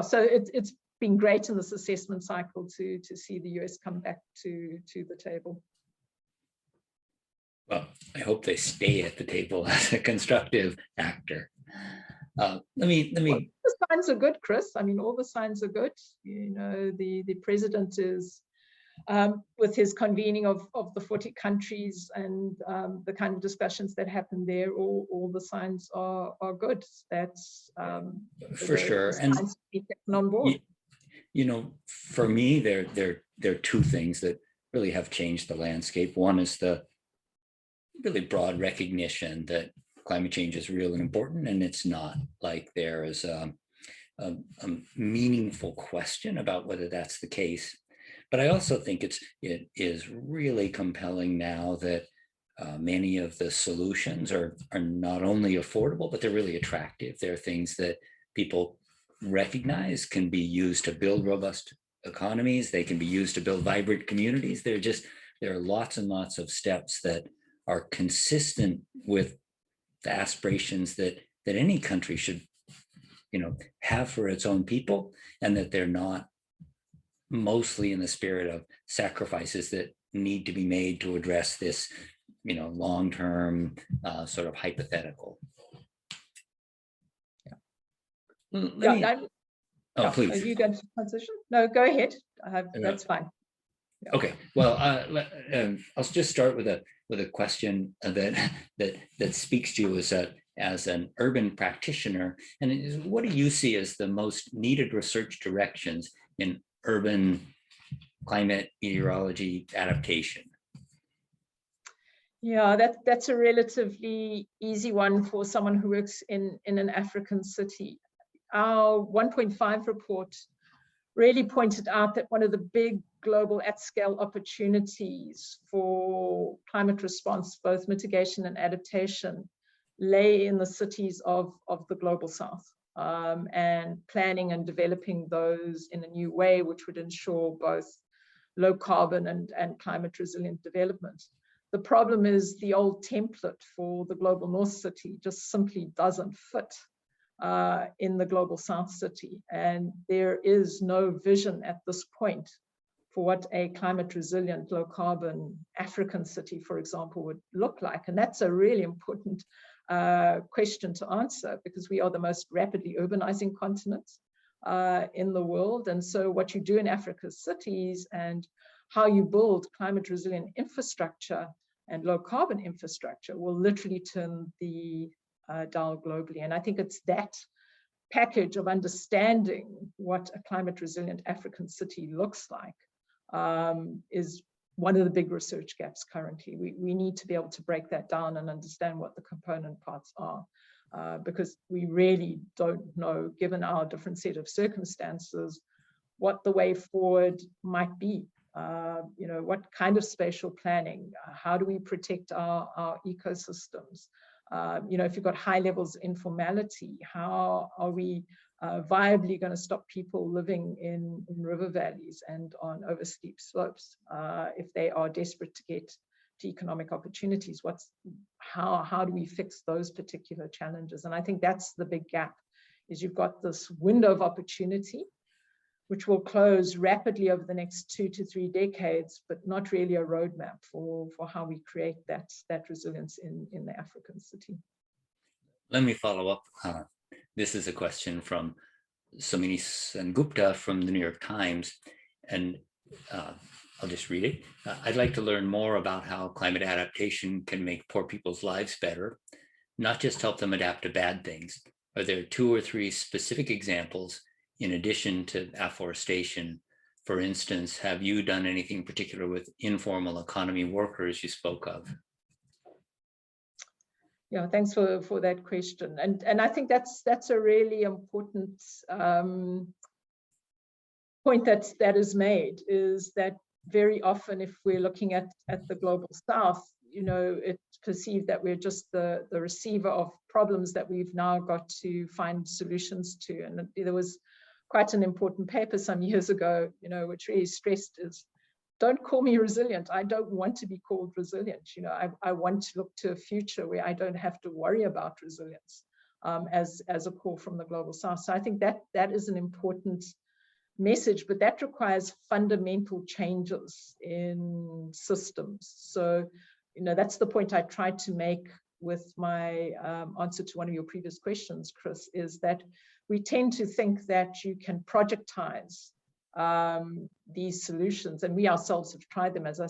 Speaker 2: So it's been great in this assessment cycle to see the US come back to the table.
Speaker 1: Well, I hope they stay at the table as a constructive actor. Let me.
Speaker 2: Well, the signs are good, Chris. I mean, all the signs are good. The president is, with his convening of the 40 countries and the kind of discussions that happen there, all the signs are good. That's
Speaker 1: for sure. And
Speaker 2: on board.
Speaker 1: For me, there are 2 things that really have changed the landscape. One is the really broad recognition that climate change is real and important, and it's not like there is a meaningful question about whether that's the case. But I also think it is really compelling now that many of the solutions are not only affordable, but they're really attractive. They're things that people recognize can be used to build robust economies. They can be used to build vibrant communities. There are lots and lots of steps that are consistent with the aspirations that any country should, have for its own people, and that they're not mostly in the spirit of sacrifices that need to be made to address this, long-term sort of hypothetical. Please.
Speaker 2: Are you going to transition? No, go ahead. That's fine.
Speaker 1: Yeah. Okay. Well, I'll just start with a question that speaks to you as an urban practitioner. And what do you see as the most needed research directions in urban climate meteorology adaptation?
Speaker 2: Yeah, that's a relatively easy one for someone who works in an African city. Our 1.5 report really pointed out that one of the big global at-scale opportunities for climate response, both mitigation and adaptation, lay in the cities of the global south, and planning and developing those in a new way, which would ensure both low carbon and climate resilient development. The problem is the old template for the global north city just simply doesn't fit in the global south city. And there is no vision at this point for what a climate resilient, low carbon African city, for example, would look like. And that's a really important question to answer, because we are the most rapidly urbanizing continent in the world. And so what you do in Africa's cities and how you build climate resilient infrastructure and low carbon infrastructure will literally turn the dial globally. And I think it's that package of understanding what a climate resilient African city looks like is one of the big research gaps currently. We need to be able to break that down and understand what the component parts are, because we really don't know, given our different set of circumstances, what the way forward might be. You know, what kind of spatial planning, how do we protect our ecosystems? You know, if you've got high levels of informality, how are we viably going to stop people living in river valleys and on oversteep slopes if they are desperate to get to economic opportunities? How do we fix those particular challenges? And I think that's the big gap, is you've got this window of opportunity which will close rapidly over the next 2 to 3 decades, but not really a roadmap for how we create that resilience in the African city.
Speaker 1: Let me follow up. This is a question from Somini Sengupta from the New York Times, and I'll just read it. I'd like to learn more about how climate adaptation can make poor people's lives better, not just help them adapt to bad things. Are there 2 or 3 specific examples in addition to afforestation? For instance, have you done anything particular with informal economy workers you spoke of?
Speaker 2: Yeah, thanks for that question. And I think that's a really important point that is made, is that very often if we're looking at the global south, you know, it's perceived that we're just the receiver of problems that we've now got to find solutions to. And there was quite an important paper some years ago, you know, which really stressed is, don't call me resilient. I don't want to be called resilient. You know, I want to look to a future where I don't have to worry about resilience as a call from the global south. So I think that is an important message, but that requires fundamental changes in systems. So, you know, that's the point I tried to make with my answer to one of your previous questions, Chris, is that we tend to think that you can projectize these solutions, and we ourselves have tried them, as I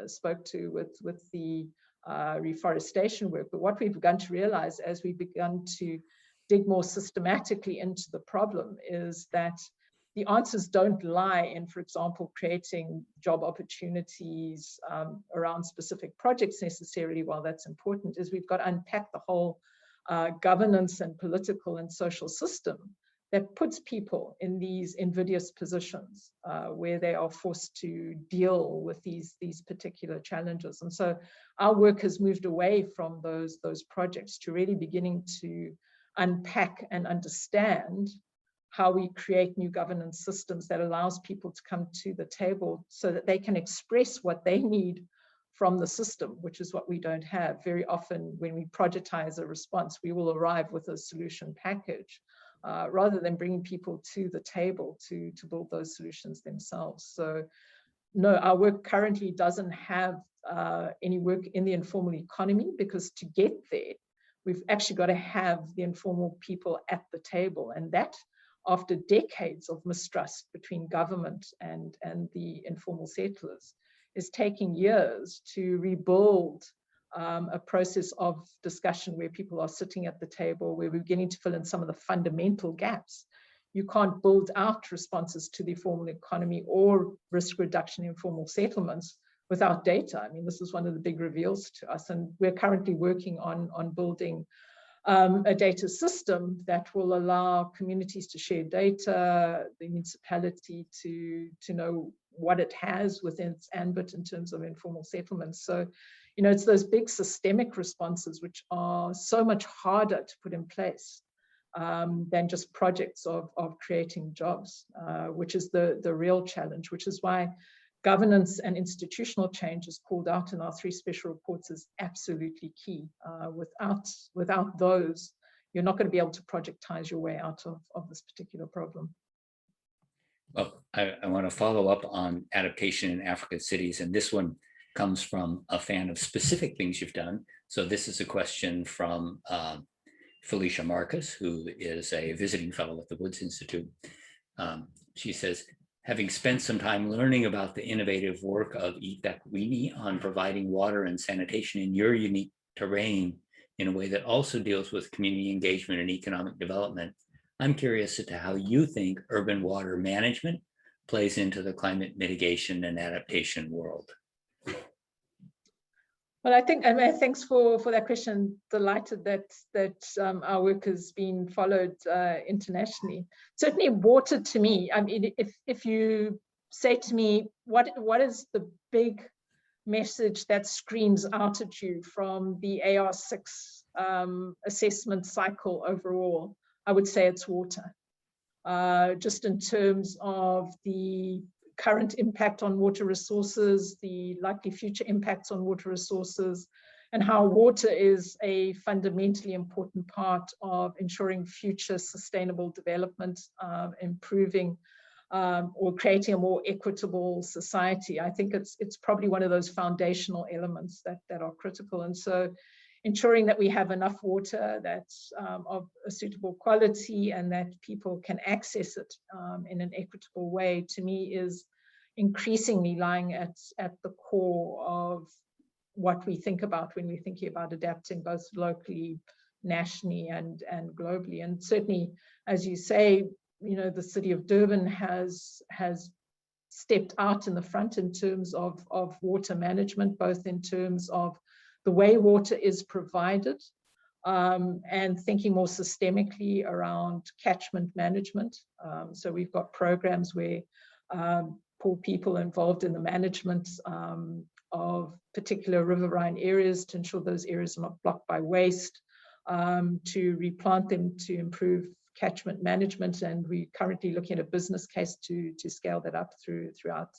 Speaker 2: spoke to with the reforestation work. But what we've begun to realize as we've begun to dig more systematically into the problem is that the answers don't lie in, for example, creating job opportunities around specific projects necessarily. While that's important, is we've got to unpack the whole governance and political and social system that puts people in these invidious positions where they are forced to deal with these particular challenges. And so our work has moved away from those projects to really beginning to unpack and understand how we create new governance systems that allows people to come to the table so that they can express what they need from the system, which is what we don't have. Very often when we projectize a response, we will arrive with a solution package rather than bringing people to the table to build those solutions themselves. So no, our work currently doesn't have any work in the informal economy, because to get there, we've actually got to have the informal people at the table. And that, after decades of mistrust between government and the informal settlers, is taking years to rebuild a process of discussion where people are sitting at the table, where we're beginning to fill in some of the fundamental gaps. You can't build out responses to the formal economy or risk reduction in informal settlements without data. I mean, this is one of the big reveals to us, and we're currently working on building a data system that will allow communities to share data, the municipality to know what it has within its ambit in terms of informal settlements. So, you know, it's those big systemic responses which are so much harder to put in place than just projects of creating jobs, which is the real challenge, which is why governance and institutional change is called out in our 3 special reports is absolutely key. Without those, you're not going to be able to projectize your way out of this particular problem.
Speaker 1: Well, I want to follow up on adaptation in African cities, and this one comes from a fan of specific things you've done. So this is a question from Felicia Marcus, who is a visiting fellow at the Woods Institute. She says, having spent some time learning about the innovative work of eThekwini on providing water and sanitation in your unique terrain in a way that also deals with community engagement and economic development, I'm curious as to how you think urban water management plays into the climate mitigation and adaptation world.
Speaker 2: Well, I think, and thanks for that question. Delighted that our work has been followed internationally. Certainly, water to me. I mean, if you say to me, what is the big message that screams out at you from the AR6 assessment cycle overall, I would say it's water. Just in terms of the current impact on water resources, the likely future impacts on water resources, and how water is a fundamentally important part of ensuring future sustainable development, improving or creating a more equitable society. I think it's probably one of those foundational elements that are critical. And so ensuring that we have enough water that's of a suitable quality and that people can access it in an equitable way, to me, is increasingly lying at the core of what we think about when we're thinking about adapting both locally, nationally, and globally. And certainly, as you say, you know, the city of Durban has stepped out in the front in terms of water management, both in terms of the way water is provided and thinking more systemically around catchment management. So we've got programs where poor people involved in the management of particular riverine areas to ensure those areas are not blocked by waste, to replant them to improve catchment management. And we're currently looking at a business case to scale that up throughout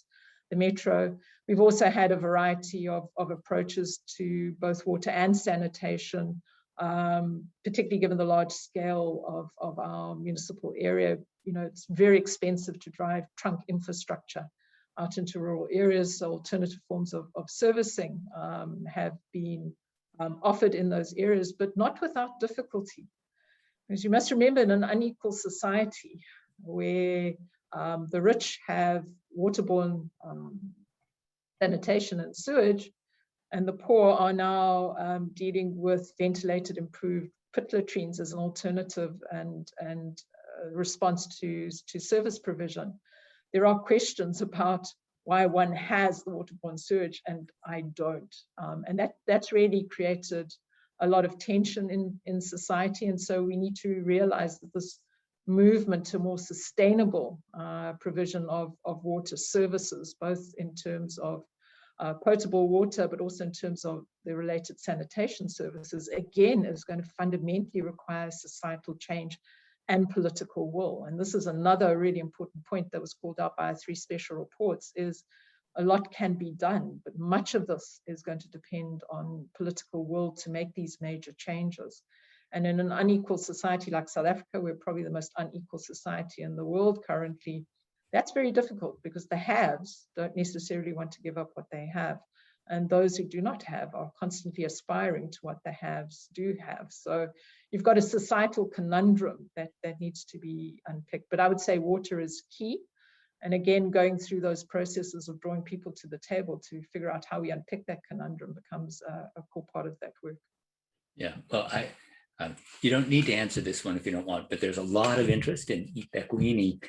Speaker 2: the metro. We've also had a variety of approaches to both water and sanitation, particularly given the large scale of our municipal area. You know, it's very expensive to drive trunk infrastructure out into rural areas. So alternative forms of servicing have been offered in those areas, but not without difficulty. Because you must remember, in an unequal society where the rich have waterborne sanitation and sewage, and the poor are now dealing with ventilated improved pit latrines as an alternative and response to service provision. There are questions about why one has the waterborne sewage and I don't. And that's really created a lot of tension in society. And so we need to realize that this movement to more sustainable provision of water services, both in terms of potable water, but also in terms of the related sanitation services, again, is going to fundamentally require societal change and political will. And this is another really important point that was called out by our 3 special reports, is a lot can be done, but much of this is going to depend on political will to make these major changes. And in an unequal society like South Africa, we're probably the most unequal society in the world currently, that's very difficult because the haves don't necessarily want to give up what they have. And those who do not have are constantly aspiring to what the haves do have. So you've got a societal conundrum that needs to be unpicked. But I would say water is key. And again, going through those processes of drawing people to the table to figure out how we unpick that conundrum becomes a core part of that work.
Speaker 1: Yeah, well, you don't need to answer this one if you don't want, but there's a lot of interest in eThekwini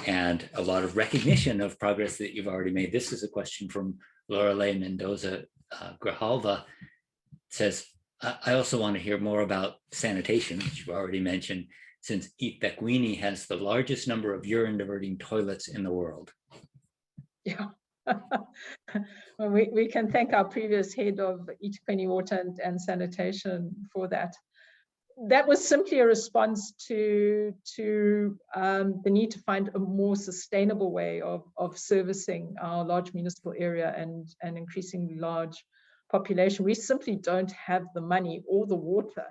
Speaker 1: and a lot of recognition of progress that you've already made. This is a question from Lorelei Mendoza Grijalva. Says, I also want to hear more about sanitation, which you've already mentioned, since eThekwini has the largest number of urine diverting toilets in the world.
Speaker 2: Yeah. Well, we can thank our previous head of eThekwini Water and Sanitation for that. That was simply a response to the need to find a more sustainable way of servicing our large municipal area and increasingly large population. We simply don't have the money or the water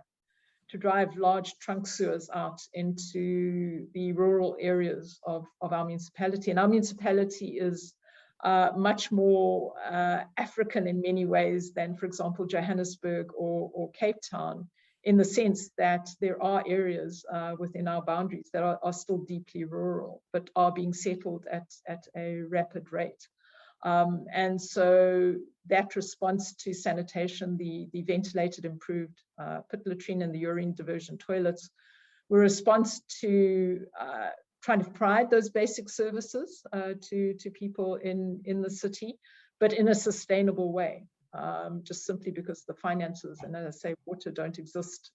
Speaker 2: to drive large trunk sewers out into the rural areas of our municipality. And our municipality is much more African in many ways than, for example, Johannesburg or Cape Town, in the sense that there are areas within our boundaries that are still deeply rural, but are being settled at a rapid rate. And so that response to sanitation, the ventilated improved pit latrine and the urine diversion toilets, We're a response to trying to provide those basic services to people in the city, but in a sustainable way, just simply because the finances, and as I say, water don't exist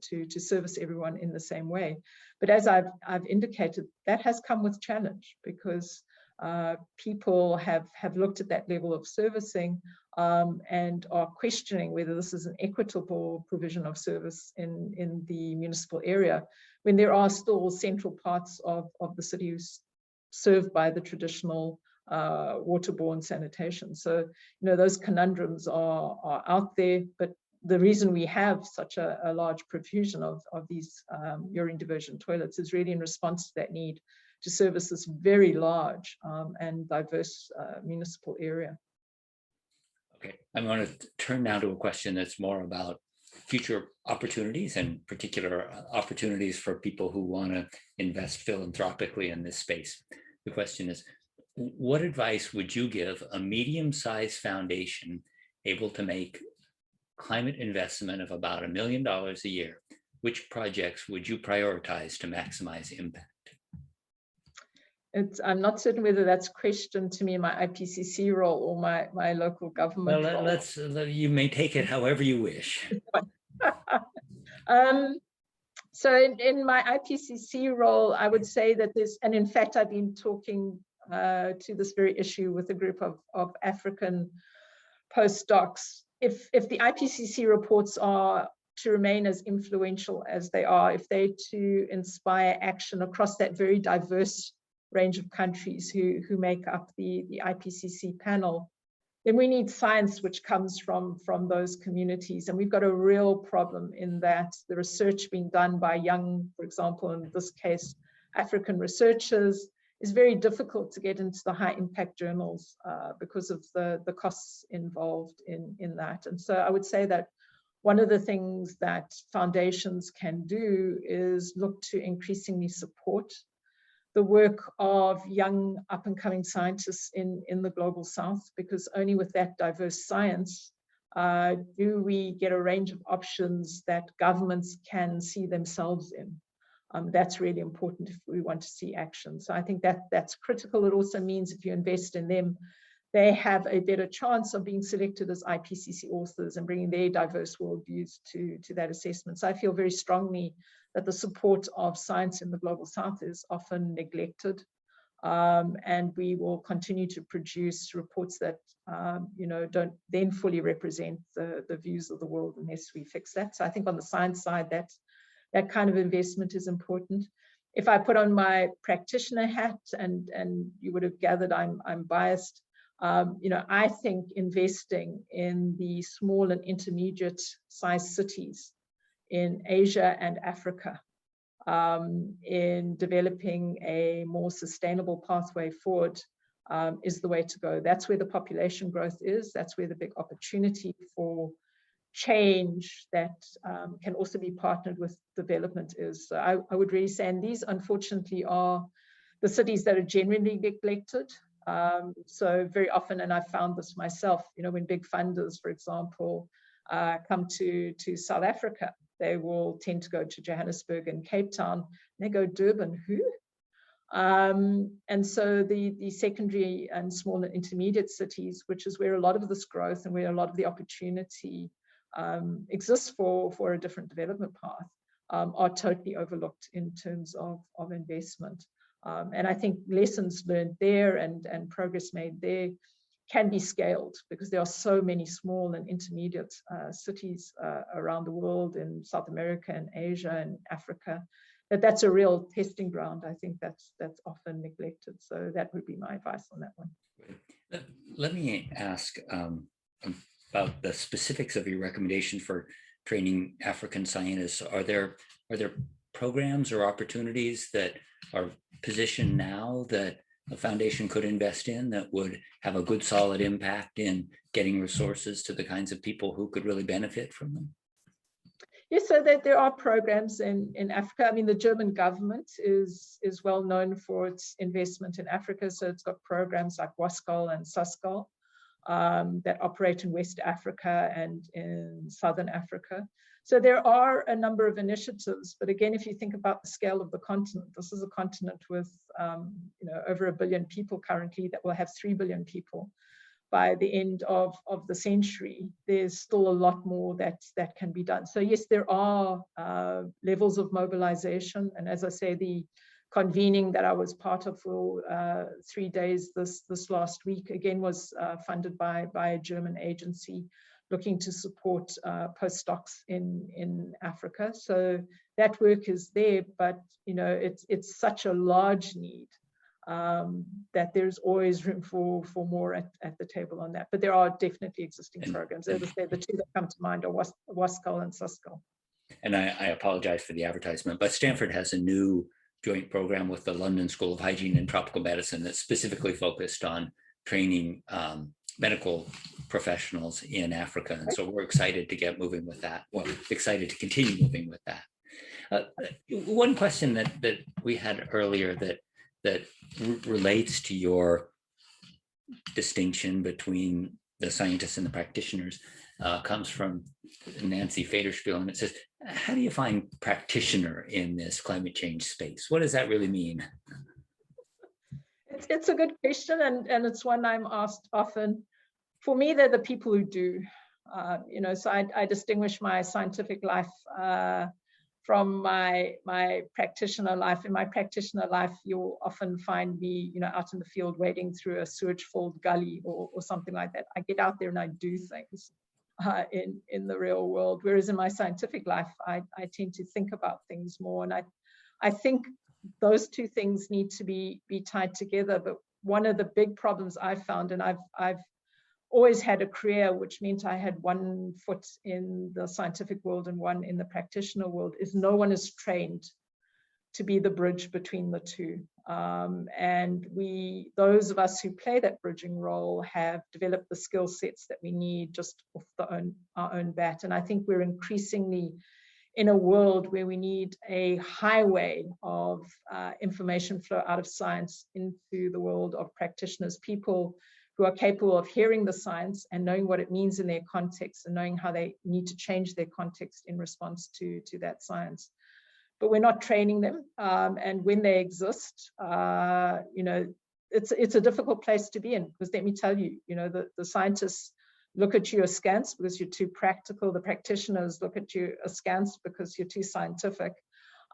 Speaker 2: to service everyone in the same way. But as I've indicated, that has come with challenge, because people have looked at that level of servicing and are questioning whether this is an equitable provision of service in the municipal area, when there are still central parts of the city served by the traditional waterborne sanitation. So, those conundrums are out there, but the reason we have such a large profusion of these urine diversion toilets is really in response to that need to service this very large and diverse municipal area.
Speaker 1: Okay, I'm going to turn now to a question that's more about future opportunities, and particular opportunities for people who want to invest philanthropically in this space. The question is, what advice would you give a medium-sized foundation able to make climate investment of about $1 million a year? Which projects would you prioritize to maximize impact?
Speaker 2: I'm not certain whether that's a question to me in my IPCC role or my local government role.
Speaker 1: You may take it however you wish.
Speaker 2: So in my IPCC role, I would say that and in fact, I've been talking to this very issue with a group of African postdocs. If the IPCC reports are to remain as influential as they are, if they to inspire action across that very diverse range of countries who make up the IPCC panel, then we need science which comes from those communities. And we've got a real problem in that the research being done by young, for example, in this case, African researchers, is very difficult to get into the high impact journals because of the costs involved in that. And so I would say that one of the things that foundations can do is look to increasingly support the work of young up-and-coming scientists in the global south, because only with that diverse science do we get a range of options that governments can see themselves in. That's really important if we want to see action. So I think that's critical. It also means if you invest in them, they have a better chance of being selected as IPCC authors and bringing their diverse worldviews to that assessment. So I feel very strongly that the support of science in the global south is often neglected, and we will continue to produce reports that don't then fully represent the views of the world unless we fix that. So I think on the science side, that kind of investment is important. If I put on my practitioner hat, and you would have gathered I'm biased, I think investing in the small and intermediate sized cities in Asia and Africa, in developing a more sustainable pathway forward is the way to go. That's where the population growth is. That's where the big opportunity for change that can also be partnered with development is. So I would really say, and these unfortunately are the cities that are generally neglected. So very often, and I've found this myself, when big funders, for example, come to South Africa, they will tend to go to Johannesburg and Cape Town. And they go, Durban, who? And so the secondary and small and intermediate cities, which is where a lot of this growth and where a lot of the opportunity exists for a different development path, are totally overlooked in terms of investment. And I think lessons learned there and progress made there can be scaled, because there are so many small and intermediate cities around the world, in South America and Asia and Africa, that's a real testing ground. I think that's often neglected. So that would be my advice on that one.
Speaker 1: Let me ask about the specifics of your recommendation for training African scientists. Are there programs or opportunities that are positioned now that a foundation could invest in that would have a good solid impact in getting resources to the kinds of people who could really benefit from them?
Speaker 2: Yes, so there are programs in Africa. I mean, the German government is well known for its investment in Africa. So it's got programs like WASCAL and SASCAL. that operate in West Africa and in Southern Africa. So there are a number of initiatives, but again, if you think about the scale of the continent, this is a continent with over 1 billion people currently that will have 3 billion people by the end of the century. There's still a lot more that can be done. So yes, there are levels of mobilization, and as I say, the convening that I was part of for 3 days this last week again was funded by a German agency looking to support postdocs in Africa. So that work is there, but it's such a large need that there's always room for more at the table on that. But there are definitely existing programs. As I say, the two that come to mind are WASCAL and SUSCAL.
Speaker 1: And I apologize for the advertisement, but Stanford has a new joint program with the London School of Hygiene and Tropical Medicine that's specifically focused on training medical professionals in Africa. And so we're excited to get moving with that. Well, excited to continue moving with that. One question that we had earlier that relates to your distinction between the scientists and the practitioners comes from Nancy Faderspiel, and it says, how do you find practitioner in this climate change space? What does that really mean?
Speaker 2: It's a good question, and it's one I'm asked often. For me, they're the people who do. So I distinguish my scientific life from my practitioner life. In my practitioner life, you'll often find me, out in the field wading through a sewage-filled gully or something like that. I get out there and I do things in the real world. Whereas in my scientific life, I tend to think about things more. And I think those two things need to be tied together. But one of the big problems I've found, and I've always had a career which meant I had one foot in the scientific world and one in the practitioner world, is no one is trained to be the bridge between the two. And those of us who play that bridging role have developed the skill sets that we need just off our own bat. And I think we're increasingly in a world where we need a highway of information flow out of science into the world of practitioners, people who are capable of hearing the science and knowing what it means in their context and knowing how they need to change their context in response to that science. But we're not training them. And when they exist, it's a difficult place to be in, because let me tell you, the scientists look at you askance because you're too practical. The practitioners look at you askance because you're too scientific.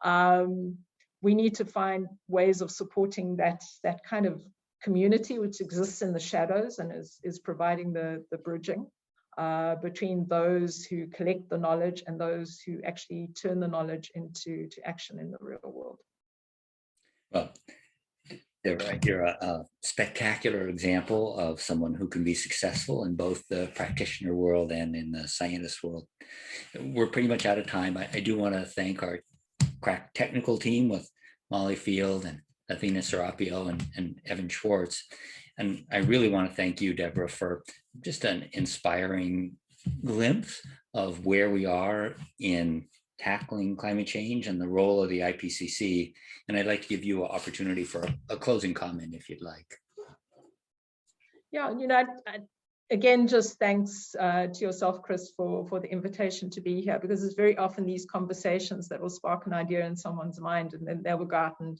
Speaker 2: We need to find ways of supporting that kind of community which exists in the shadows and is providing the bridging between those who collect the knowledge and those who actually turn the knowledge into action in the real world.
Speaker 1: Well, you're a spectacular example of someone who can be successful in both the practitioner world and in the scientist world. We're pretty much out of time. I do want to thank our crack technical team with Molly Field and Athena Serapio and Evan Schwartz. And I really want to thank you, Debra, for just an inspiring glimpse of where we are in tackling climate change and the role of the IPCC. And I'd like to give you an opportunity for a closing comment, if you'd like.
Speaker 2: Yeah, again, just thanks to yourself, Chris, for the invitation to be here, because it's very often these conversations that will spark an idea in someone's mind, and then they will go out and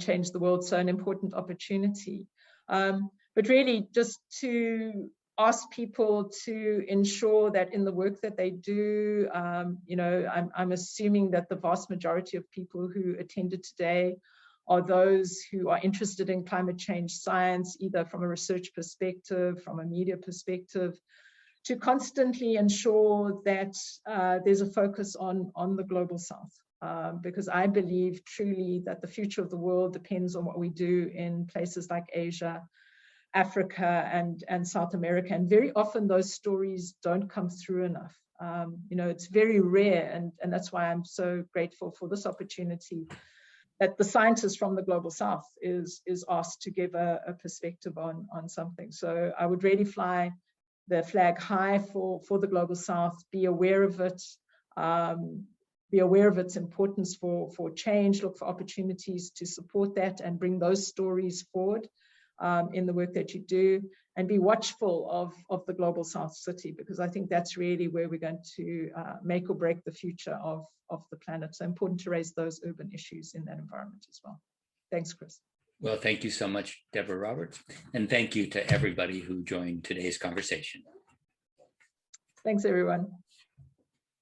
Speaker 2: change the world. So an important opportunity. But really just to ask people to ensure that in the work that they do, I'm assuming that the vast majority of people who attended today are those who are interested in climate change science, either from a research perspective, from a media perspective, to constantly ensure that there's a focus on the global south. Because I believe truly that the future of the world depends on what we do in places like Asia, Africa, and South America. And very often those stories don't come through enough. It's very rare, and that's why I'm so grateful for this opportunity that the scientist from the global south is asked to give a perspective on something. So I would really fly the flag high for the global south, be aware of it, be aware of its importance for change, look for opportunities to support that and bring those stories forward. in the work that you do, and be watchful of the global South City, because I think that's really where we're going to make or break the future of the planet. So important to raise those urban issues in that environment as well. Thanks, Chris.
Speaker 1: Well, thank you so much, Debra Roberts, and thank you to everybody who joined today's conversation.
Speaker 2: Thanks, everyone.